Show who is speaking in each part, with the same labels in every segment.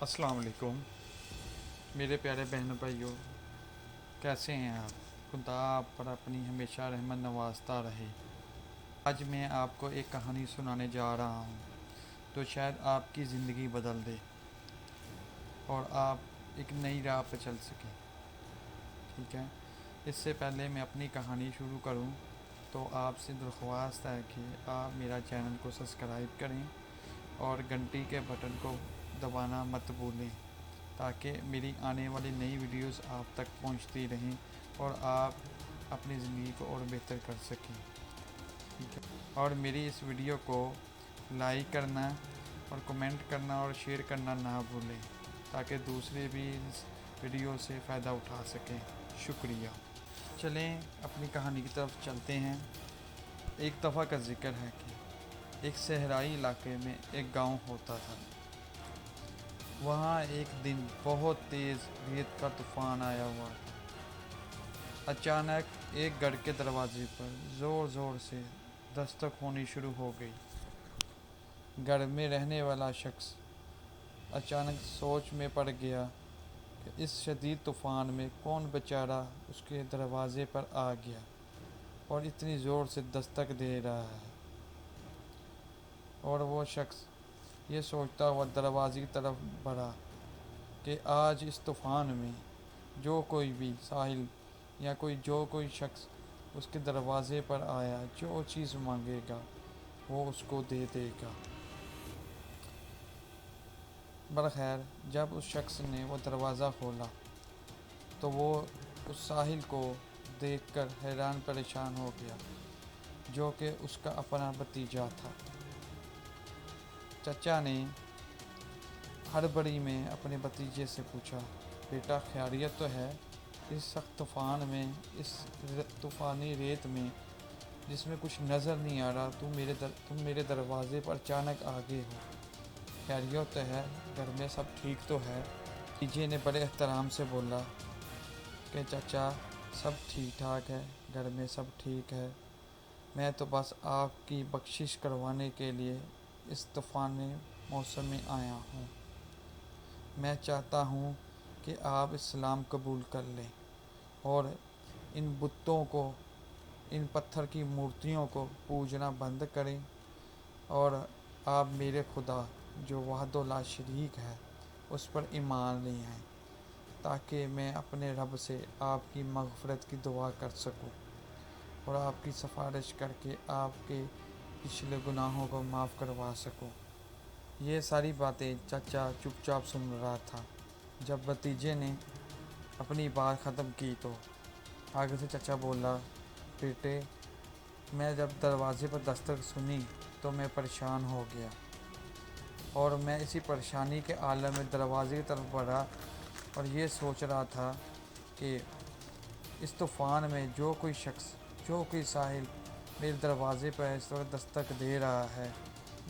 Speaker 1: अस्सलाम वालेकुम मेरे प्यारे बहन भाइयों, कैसे हैं आप? खुदा आप पर अपनी हमेशा रहमत नवाजता रहे। आज मैं आपको एक कहानी सुनाने जा रहा हूँ तो शायद आपकी ज़िंदगी बदल दे और आप एक नई राह पर चल सकें। ठीक है, इससे पहले मैं अपनी कहानी शुरू करूँ तो आपसे दरख्वास्त है कि आप मेरा चैनल को सब्सक्राइब करें और घंटी के बटन को दबाना मत भूलें, ताकि मेरी आने वाली नई वीडियोस आप तक पहुंचती रहें और आप अपनी ज़िंदगी को और बेहतर कर सकें। ठीक है, और मेरी इस वीडियो को लाइक करना और कमेंट करना और शेयर करना ना भूलें, ताकि दूसरे भी इस वीडियो से फ़ायदा उठा सकें। शुक्रिया। चलें अपनी कहानी की तरफ चलते हैं। एक दफ़ा का जिक्र है कि एक सहराई इलाके में एक गांव होता था। वहाँ एक दिन बहुत तेज़ रेत का तूफ़ान आया हुआ था। अचानक एक घर के दरवाजे पर ज़ोर ज़ोर से दस्तक होनी शुरू हो गई। घर में रहने वाला शख्स अचानक सोच में पड़ गया कि इस शदीद तूफ़ान में कौन बेचारा उसके दरवाजे पर आ गया और इतनी ज़ोर से दस्तक दे रहा है। और वो शख्स ये सोचता हुआ दरवाजे की तरफ बढ़ा कि आज इस तूफ़ान में जो कोई भी साहिल या जो कोई शख्स उसके दरवाज़े पर आया, जो चीज़ मांगेगा वो उसको दे देगा। बरखैर, जब उस शख्स ने वो दरवाज़ा खोला तो वो उस साहिल को देखकर हैरान परेशान हो गया, जो कि उसका अपना भतीजा था। चचा ने हड़बड़ी में अपने भतीजे से पूछा, बेटा खैरियत तो है? इस सख्त तूफ़ान में, इस तूफ़ानी रेत में जिसमें कुछ नज़र नहीं आ रहा, तुम मेरे दरवाज़े पर अचानक आ गए हो। खैरियत तो है? घर में सब ठीक तो है? भतीजे ने बड़े एहतराम से बोला कि चाचा सब ठीक ठाक है, घर में सब ठीक है। मैं तो बस आपकी बख्शिश करवाने के लिए इस तूफ़ानी मौसम में आया हूँ। मैं चाहता हूँ कि आप इस्लाम कबूल कर लें और इन बुतों को, इन पत्थर की मूर्तियों को पूजना बंद करें और आप मेरे खुदा जो वहदो ला शरीक है उस पर ईमान ले आएं, ताकि मैं अपने रब से आपकी मग़फ़िरत की दुआ कर सकूं और आपकी सिफारिश करके आपके पिछले गुनाहों को माफ़ करवा सकूं। ये सारी बातें चाचा चुपचाप सुन रहा था। जब भतीजे ने अपनी बात ख़त्म की तो आगे से चचा बोला, बेटे मैं जब दरवाज़े पर दस्तक सुनी तो मैं परेशान हो गया और मैं इसी परेशानी के आलम में दरवाज़े की तरफ बढ़ा और ये सोच रहा था कि इस तूफ़ान में जो कोई शख्स, जो कोई साहिल मेरे दरवाज़े पर इस वक्त दस्तक दे रहा है,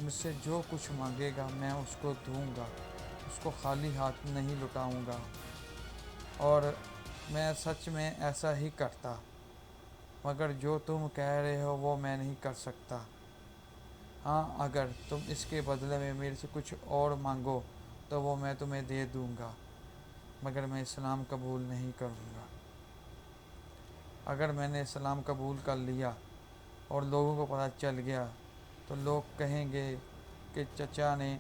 Speaker 1: मुझसे जो कुछ मांगेगा मैं उसको दूंगा, उसको खाली हाथ नहीं लौटाऊंगा। और मैं सच में ऐसा ही करता, मगर जो तुम कह रहे हो वो मैं नहीं कर सकता। हाँ, अगर तुम इसके बदले में मेरे से कुछ और मांगो तो वो मैं तुम्हें दे दूंगा, मगर मैं इस्लाम कबूल नहीं करूँगा। अगर मैंने इस्लाम कबूल कर लिया और लोगों को पता चल गया तो लोग कहेंगे कि चचा ने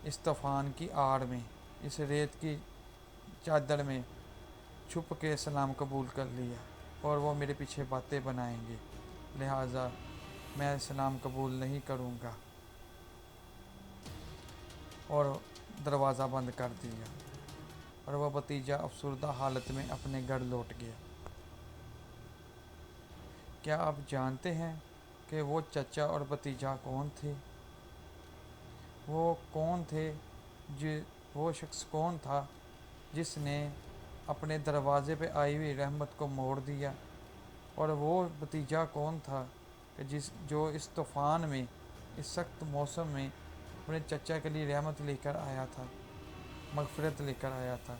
Speaker 1: इस तूफ़ान की आड़ में, इस रेत की चादर में छुप के इस्लाम कबूल कर लिया और वो मेरे पीछे बातें बनाएंगे, लिहाजा मैं इस्लाम कबूल नहीं करूँगा। और दरवाज़ा बंद कर दिया और वह भतीजा अफसरदा हालत में अपने घर लौट गया। क्या आप जानते हैं कि वो चचा और भतीजा कौन थे? वो कौन थे जो वो शख्स कौन था जिसने अपने दरवाज़े पे आई हुई रहमत को मोड़ दिया? और वो भतीजा कौन था कि जो इस तूफ़ान में, इस सख्त मौसम में अपने चचा के लिए रहमत लेकर आया था, मग़फ़िरत लेकर आया था?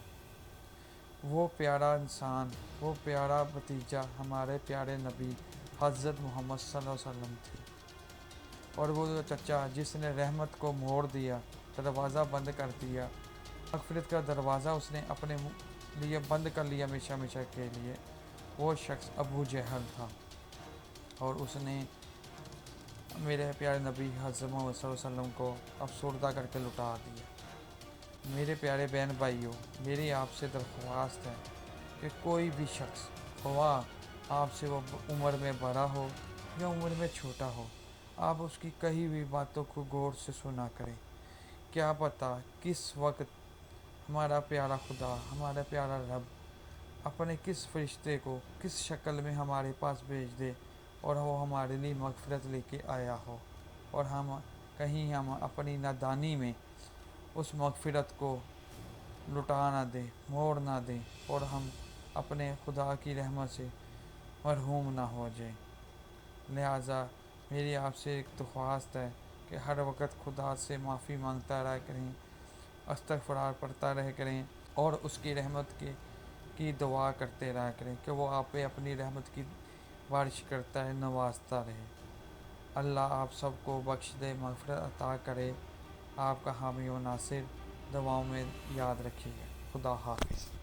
Speaker 1: वो प्यारा इंसान, वो प्यारा भतीजा हमारे प्यारे नबी हज़रत मोहम्मद सल्लल्लाहु अलैहि वसल्लम थे। और वो चचा जिसने रहमत को मोड़ दिया, दरवाज़ा बंद कर दिया, मगफिरत का दरवाज़ा उसने अपने लिए बंद कर लिया हमेशा हमेशा के लिए। वो शख्स अबू जहल था और उसने मेरे प्यारे नबी हज़रत मोहम्मद सल्लल्लाहु अलैहि वसल्लम को अफसरदा करके लुटा दिया। मेरे प्यारे बहन भाइयों, मेरी आपसे दरख्वास्त है कि कोई भी शख्स ख्वाह आपसे वो उम्र में बड़ा हो या उम्र में छोटा हो, आप उसकी कही हुई बातों को गौर से सुना करें। क्या पता किस वक्त हमारा प्यारा खुदा, हमारा प्यारा रब अपने किस फरिश्ते को किस शक्ल में हमारे पास भेज दे और वो हमारे लिए मगफिरत लेके आया हो, और हम अपनी नादानी में उस मगफिरत को लुटा ना दें, मोड़ ना दें, और हम अपने खुदा की रहमत से मरहूम ना हो जाए। लिहाजा मेरी आपसे एक दरख्वास्त है कि हर वक्त खुदा से माफ़ी मांगता रहा करें, अस्तगफार पढ़ता रह करें, और उसकी रहमत की दुआ करते रहा करें कि वो आप पे अपनी रहमत की बारिश करता है, नवाजता रहे। अल्लाह आप सबको बख्श दे, मग़फ़िरत अता करे। आपका हामी व नासिर, दुआओं में याद रखिएगा। खुदा हाफ़िज़।